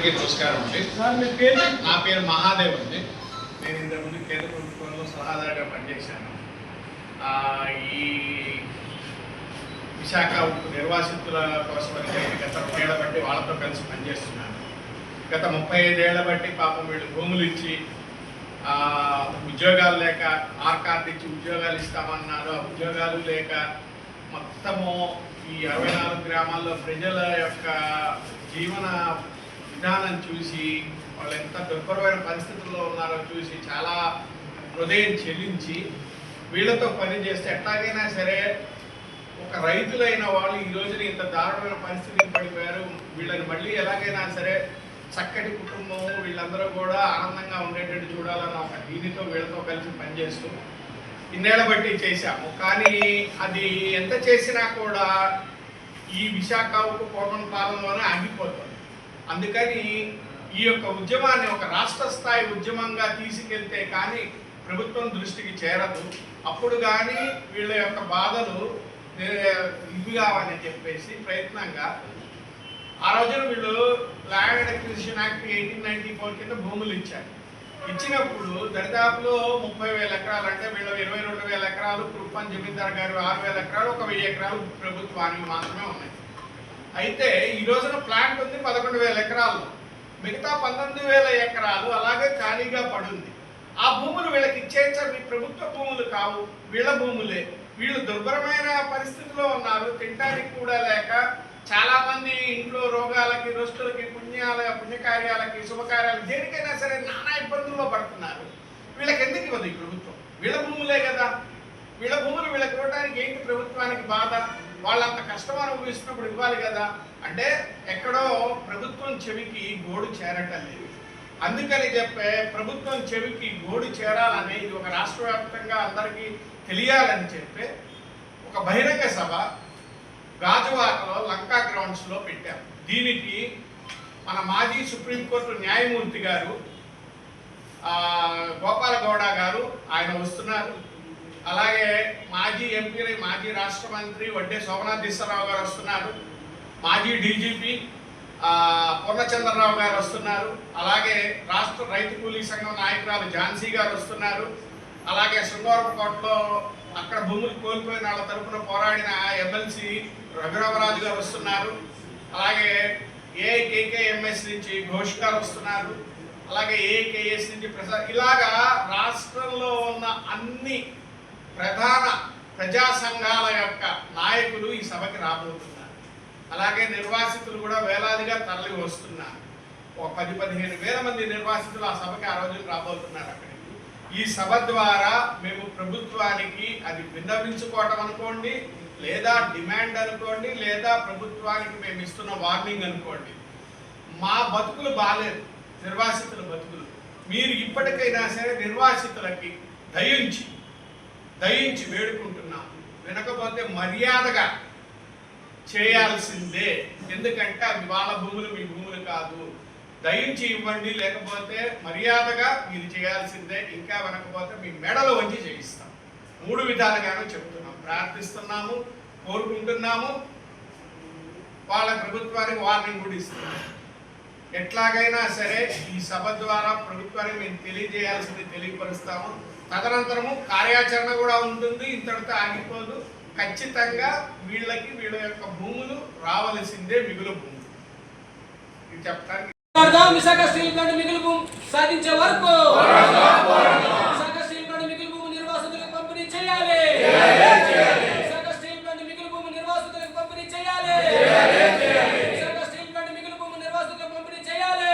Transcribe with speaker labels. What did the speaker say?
Speaker 1: అందరికీ నమస్కారం అండి. నా పేరు మహాదేవ్ అండి. నేను ఇంతకుముందు కేంద్ర ప్రభుత్వంలో సలహాదారుగా పనిచేశాను. ఈ విశాఖ నిర్వాసితుల కోసం గత 3 ఏళ్ల బట్టి వాళ్ళతో కలిసి పనిచేస్తున్నాను. గత 35 ఏళ్ల బట్టి పాపం వీళ్ళు భూములు ఇచ్చి ఉద్యోగాలు లేక కార్డు ఇచ్చి ఉద్యోగాలు ఇస్తామన్నారు. ఆ ఉద్యోగాలు లేక మొత్తము ఈ 64 గ్రామాల్లో ప్రజల యొక్క జీవన విధానం చూసి వాళ్ళు ఎంత దుర్భరమైన పరిస్థితుల్లో ఉన్నారో చూసి చాలా హృదయం చెల్లించి వీళ్ళతో పని చేస్తే ఎట్లాగైనా సరే ఒక రైతులైన వాళ్ళు ఈ రోజున ఇంత దారుణమైన పరిస్థితికి పడిపోయారు. వీళ్ళని మళ్ళీ ఎలాగైనా సరే చక్కటి కుటుంబం వీళ్ళందరూ కూడా ఆనందంగా ఉండేటట్టు చూడాలన్న ఒక దీనితో వీళ్ళతో కలిసి పనిచేస్తూ ఇన్నేళ్ల బట్టి చేశాము. కానీ అది ఎంత చేసినా కూడా ఈ విశాఖ ఉక్కు కోటం పాలనలోనే ఆగిపోతుంది. అందుకని ఈ యొక్క ఉద్యమాన్ని ఒక రాష్ట్ర స్థాయి ఉద్యమంగా తీసుకెళ్తే కానీ ప్రభుత్వం దృష్టికి చేరదు. అప్పుడు కానీ వీళ్ళ యొక్క బాధలు ఇవి కావాలని చెప్పేసి ప్రయత్నంగా ఆ రోజున వీళ్ళు ల్యాండ్ అక్విజిషన్ యాక్ట్ 1894 కింద భూములు ఇచ్చారు. ఇచ్చినప్పుడు దరిదాపులో 30,000 ఎకరాలు, అంటే వీళ్ళు 22,000 ఎకరాలు కుప్పం జమీందార్ గారు 6,000 ఎకరాలు, ఒక 1000 ఎకరాలు ప్రభుత్వానికి మాత్రమే ఉన్నాయి. అయితే ఈ రోజున ప్లాంట్ ఉంది 11,000 ఎకరాలు, మిగతా 19,000 ఎకరాలు అలాగే ఖాళీగా పడుంది. ఆ భూములు వీళ్ళకి ఇచ్చేచ్చా? మీ ప్రభుత్వ భూములు కావు, వీళ్ళ భూములే. వీళ్ళు దుర్భరమైన పరిస్థితిలో ఉన్నారు, తినడానికి కూడా లేక చాలా మంది ఇంట్లో రోగాలకి, రుష్టులకి, పుణ్యకార్యాలకి, శుభకార్యాలకి దేనికైనా సరే నానా ఇబ్బందుల్లో పడుతున్నారు. వీళ్ళకి ఎందుకు ఇవ్వదు ఈ ప్రభుత్వం? వీళ్ళ భూములే కదా. వీళ్ళ భూములు వీళ్ళకి ఇవ్వడానికి ఏంటి ప్రభుత్వానికి బాధ? వాళ్ళంత కష్టం అనుభవిస్తున్నప్పుడు ఇవ్వాలి కదా. అంటే ఎక్కడో ప్రభుత్వం చెవికి గోడు చేరటం లేదు. అందుకని చెప్పే ప్రభుత్వం చెవికి గోడు చేరాలని, ఇది ఒక రాష్ట్ర వ్యాప్తంగా అందరికీ తెలియాలని చెప్పే ఒక బహిరంగ సభ గాజువాకలో లంకా గ్రౌండ్స్లో పెట్టారు. దీనికి మన మాజీ సుప్రీంకోర్టు న్యాయమూర్తి గారు గోపాల గౌడ గారు ఆయన వస్తున్నారు. అలాగే మాజీ ఎంపీ, మాజీ రాష్ట్ర మంత్రి వడ్డే సోమనాథేశ్వరరావు గారు వస్తున్నారు. మాజీ డీజీపీ పూర్ణచంద్రరావు గారు వస్తున్నారు. అలాగే రాష్ట్ర రైతు కూలీ సంఘం నాయకురాలు ఝాన్సీ గారు వస్తున్నారు. అలాగే శృంగారపుకోటలో అక్కడ భూములు కోల్పోయిన వాళ్ళ తరఫున పోరాడిన ఎమ్మెల్సీ రఘురామరాజు గారు వస్తున్నారు. అలాగే ఏఐకేకేఎంఎస్ నుంచి ఘోష్ గారు వస్తున్నారు. అలాగే ఏఐకేఎస్ నుంచి ప్రసాద్. ఇలాగా రాష్ట్రంలో ఉన్న అన్ని ప్రధాన ప్రజా సంఘాల యొక్క నాయకులు ఈ సభకి రాబోతున్నారు. అలాగే నిర్వాసితులు కూడా వేలాదిగా తరలి వస్తున్నారు. ఒక 10-15 వేల మంది నిర్వాసితులు ఆ సభకి ఆ రోజున రాబోతున్నారు. అక్కడికి ఈ సభ ద్వారా మేము ప్రభుత్వానికి అది విన్నవించుకోవటం అనుకోండి, లేదా డిమాండ్ అనుకోండి, లేదా ప్రభుత్వానికి మేము ఇస్తున్న వార్నింగ్ అనుకోండి. మా బతుకులు బాలేదు, నిర్వాసితుల బతుకులు. మీరు ఇప్పటికైనా సరే నిర్వాసితులకి దయించి వేడుకుంటున్నాం. వినకపోతే మర్యాదగా చేయాల్సిందే. ఎందుకంటే అవి వాళ్ళ భూములు, మీ భూములు కాదు. దయించి ఇవ్వండి, లేకపోతే మర్యాదగా మీరు చేయాల్సిందే. ఇంకా వినకపోతే మీ మెడలు వంచి చేయిస్తాం. 3 విధాలుగానూ చెబుతున్నాం, ప్రార్థిస్తున్నాము, కోరుకుంటున్నాము. వాళ్ళ ప్రభుత్వానికి వార్నింగ్ కూడా ఇస్తున్నాం. ఎట్లాగైనా సరే ఈ సభ ద్వారా ప్రభుత్వానికి మేము తెలియజేయాల్సింది తెలియపరుస్తాము. తదనంతరము కార్యాచరణ కూడా ఉంటుంది, ఇంతటితో ఆగిపోదు. ఖచ్చితంగా వీళ్ళ యొక్క భూములు రావలసిందే, మిగులు భూములు. ఇది చెప్పడానికి
Speaker 2: విశాఖ స్టీల్ ప్లాంట్ మిగులు భూమి సాధించే వరకు విశాఖ స్టీల్ ప్లాంట్ మిగులు భూమి నిర్వాసితులకు పంపిణీ చేయాలి. విశాఖ స్టీల్ ప్లాంట్ మిగులు భూమి నిర్వాసితులకు పంపిణీ చేయాలి. విశాఖ స్టీల్ ప్లాంట్ మిగులు భూమి నిర్వాసితులకు పంపిణీ చేయాలి.